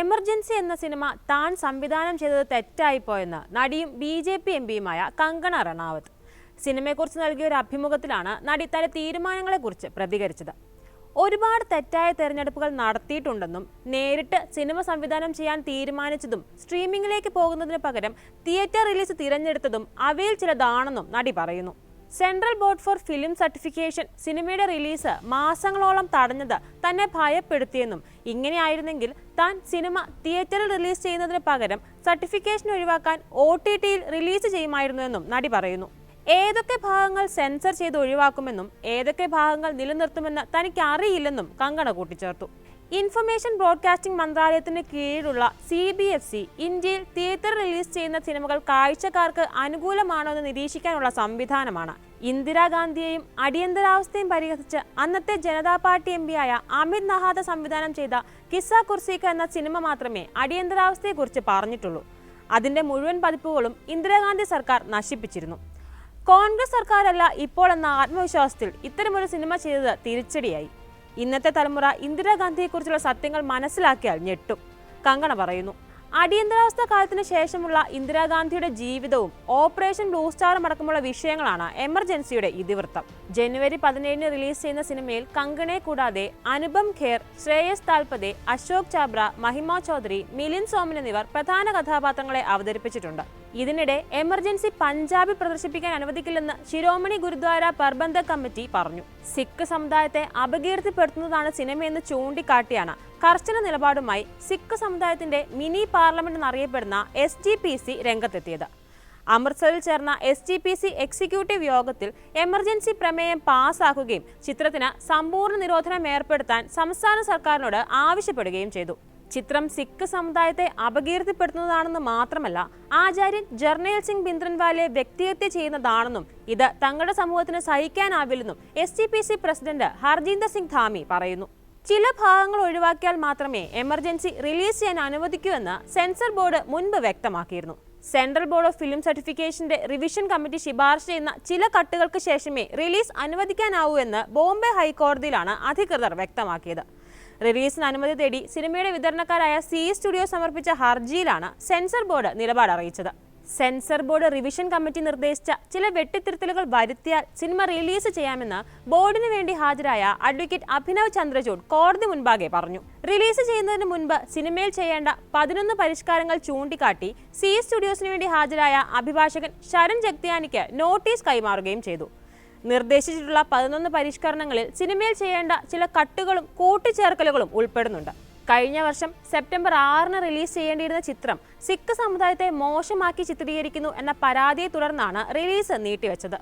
Emergency എന്ന cinema താൻ സംവിധാനം ചെയ്തത് തെറ്റായിപ്പോയെന്ന് നടിയും BJP എംപിയുമായ കങ്കണ റണാവത്ത് സിനിമയെക്കുറിച്ച് നൽകിയ ഒരു അഭിമുഖത്തിലാണ് നടി തന്റെ തീരുമാനങ്ങളെക്കുറിച്ച് പ്രതികരിച്ചത്. ഒരുപാട് തെറ്റായ തെരഞ്ഞെടുപ്പുകൾ നടത്തിയിട്ടുണ്ടെന്നും നേരിട്ട് സിനിമ സംവിധാനം ചെയ്യാൻ തീരുമാനിച്ചതും സ്ട്രീമിംഗിലേക്ക് പോകുന്നതിന് പകരം തിയേറ്റർ റിലീസ് തിരഞ്ഞെടുത്തതും അവയിൽ ചിലതാണെന്നും നടി പറയുന്നു. Central board for film certification സിനിമയുടെ റിലീസ് മാസങ്ങളോളം തടഞ്ഞത് തന്നെ ഭയപ്പെടുത്തിയെന്നും ഇങ്ങനെയായിരുന്നെങ്കിൽ താൻ സിനിമ തിയേറ്ററിൽ റിലീസ് ചെയ്യുന്നതിന് പകരം സർട്ടിഫിക്കേഷൻ ഒഴിവാക്കാൻ OTTയിൽ റിലീസ് ചെയ്യുമായിരുന്നുവെന്നും നടി പറയുന്നു. ഏതൊക്കെ ഭാഗങ്ങൾ സെൻസർ ചെയ്ത് ഒഴിവാക്കുമെന്നും ഏതൊക്കെ ഭാഗങ്ങൾ നിലനിർത്തുമെന്ന് തനിക്ക് അറിയില്ലെന്നും കങ്കണ കൂട്ടിച്ചേർത്തു. ഇൻഫർമേഷൻ ബ്രോഡ്കാസ്റ്റിംഗ് മന്ത്രാലയത്തിന് കീഴിലുള്ള CBFC ഇന്ത്യയിൽ തിയേറ്റർ റിലീസ് ചെയ്യുന്ന സിനിമകൾ കാഴ്ചക്കാർക്ക് അനുകൂലമാണോ എന്ന് നിരീക്ഷിക്കാനുള്ള സംവിധാനമാണ്. ഇന്ദിരാഗാന്ധിയെയും അടിയന്തരാവസ്ഥയും പരിഹസിച്ച് അന്നത്തെ ജനതാ പാർട്ടി എംപിയായ അമിത് നഹാത സംവിധാനം ചെയ്ത കിസ്സ കുർസിക്ക എന്ന സിനിമ മാത്രമേ അടിയന്തരാവസ്ഥയെക്കുറിച്ച് പറഞ്ഞിട്ടുള്ളൂ. അതിന്റെ മുഴുവൻ പതിപ്പുകളും ഇന്ദിരാഗാന്ധി സർക്കാർ നശിപ്പിച്ചിരുന്നു. കോൺഗ്രസ് സർക്കാരല്ല ഇപ്പോൾ എന്ന ആത്മവിശ്വാസത്തിൽ ഇത്തരമൊരു സിനിമ ചെയ്തത് തിരിച്ചടിയായി. ഇന്നത്തെ തലമുറ ഇന്ദിരാഗാന്ധിയെക്കുറിച്ചുള്ള സത്യങ്ങൾ മനസ്സിലാക്കിയാൽ ഞെട്ടും, കങ്കണ പറയുന്നു. അടിയന്തരാവസ്ഥ കാലത്തിന് ശേഷമുള്ള ഇന്ദിരാഗാന്ധിയുടെ ജീവിതവും ഓപ്പറേഷൻ ബ്ലൂ സ്റ്റാറും അടക്കമുള്ള വിഷയങ്ങളാണ് എമർജൻസിയുടെ ഇതിവൃത്തം. ജനുവരി 17 റിലീസ് ചെയ്യുന്ന സിനിമയിൽ കങ്കണയെ കൂടാതെ അനുപം ഖേർ, ശ്രേയസ് താൽപദെ, അശോക് ചാബ്ര, മഹിമ ചൗധരി, മിലിന്ദ് സോമൻ എന്നിവർ പ്രധാന കഥാപാത്രങ്ങളെ അവതരിപ്പിച്ചിട്ടുണ്ട്. ഇതിനിടെ എമർജൻസി പഞ്ചാബിൽ പ്രദർശിപ്പിക്കാൻ അനുവദിക്കില്ലെന്ന് ശിരോമണി ഗുരുദ്വാര പ്രബന്ധക് കമ്മിറ്റി പറഞ്ഞു. സിഖ് സമുദായത്തെ അപകീർത്തിപ്പെടുത്തുന്നതാണ് സിനിമയെന്ന് ചൂണ്ടിക്കാട്ടിയാണ് കർശന നിലപാടുമായി സിഖ് സമുദായത്തിന്റെ മിനി പാർലമെന്റ് എന്നറിയപ്പെടുന്ന SGPC രംഗത്തെത്തിയത്. അമൃത്സറിൽ ചേർന്ന SGPC എക്സിക്യൂട്ടീവ് യോഗത്തിൽ എമർജൻസി പ്രമേയം പാസാക്കുകയും ചിത്രത്തിന് സമ്പൂർണ്ണ നിരോധനം ഏർപ്പെടുത്താൻ സംസ്ഥാന സർക്കാരിനോട് ആവശ്യപ്പെടുകയും ചെയ്തു. ചിത്രം സിഖ് സമുദായത്തെ അപകീർത്തിപ്പെടുത്തുന്നതാണെന്ന് മാത്രമല്ല, ആചാര്യൻ ജർണേൽ സിംഗ് ഭിന്ദ്രൻവാലയെ വ്യക്തിഹത്യ ചെയ്യുന്നതാണെന്നും ഇത് തങ്ങളുടെ സമൂഹത്തിന് സഹിക്കാനാവില്ലെന്നും SGPC പ്രസിഡന്റ് ഹർജീന്ദർ സിംഗ് ധാമി പറയുന്നു. ചില ഭാഗങ്ങൾ ഒഴിവാക്കിയാൽ മാത്രമേ എമർജൻസി റിലീസ് ചെയ്യാൻ അനുവദിക്കൂ എന്ന് സെൻസർ ബോർഡ് മുൻപ് വ്യക്തമാക്കിയിരുന്നു. സെൻട്രൽ ബോർഡ് ഓഫ് ഫിലിം സർട്ടിഫിക്കേഷന്റെ റിവിഷൻ കമ്മിറ്റി ശുപാർശ ചെയ്യുന്ന ചില കട്ടുകൾക്ക് ശേഷമേ റിലീസ് അനുവദിക്കാനാവൂ എന്ന് ബോംബെ ഹൈക്കോടതിയിലാണ് അധികൃതർ വ്യക്തമാക്കിയത്. റിലീസിന് അനുമതി തേടി സിനിമയുടെ വിതരണക്കാരായ C സ്റ്റുഡിയോ സമർപ്പിച്ച ഹർജിയിലാണ് സെൻസർ ബോർഡ് നിലപാട് അറിയിച്ചത്. സെൻസർ ബോർഡ് റിവിഷൻ കമ്മിറ്റി നിർദ്ദേശിച്ച ചില വെട്ടിത്തിരുത്തലുകൾ വരുത്തിയാൽ സിനിമ റിലീസ് ചെയ്യാമെന്ന് ബോർഡിന് വേണ്ടി ഹാജരായ അഡ്വക്കേറ്റ് അഭിനവ് ചന്ദ്രചൂഡ് കോടതി മുൻപാകെ പറഞ്ഞു. റിലീസ് ചെയ്യുന്നതിന് മുൻപ് സിനിമയിൽ ചെയ്യേണ്ട 11 പരിഷ്കാരങ്ങൾ ചൂണ്ടിക്കാട്ടി C സ്റ്റുഡിയോസിന് വേണ്ടി ഹാജരായ അഭിഭാഷകൻ ശരൺ ജഗ്തിയാനിക്ക് നോട്ടീസ് കൈമാറുകയും ചെയ്തു. നിർദ്ദേശിച്ചിട്ടുള്ള 11 പരിഷ്കരണങ്ങളിൽ സിനിമയിൽ ചെയ്യേണ്ട ചില കട്ടുകളും കൂട്ടിച്ചേർക്കലുകളും ഉൾപ്പെടുന്നുണ്ട്. കഴിഞ്ഞ വർഷം സെപ്റ്റംബർ 6 റിലീസ് ചെയ്യേണ്ടിയിരുന്ന ചിത്രം സിഖ് സമുദായത്തെ മോശമാക്കി ചിത്രീകരിക്കുന്നു എന്ന പരാതിയെ തുടർന്നാണ് റിലീസ് നീട്ടിവെച്ചത്.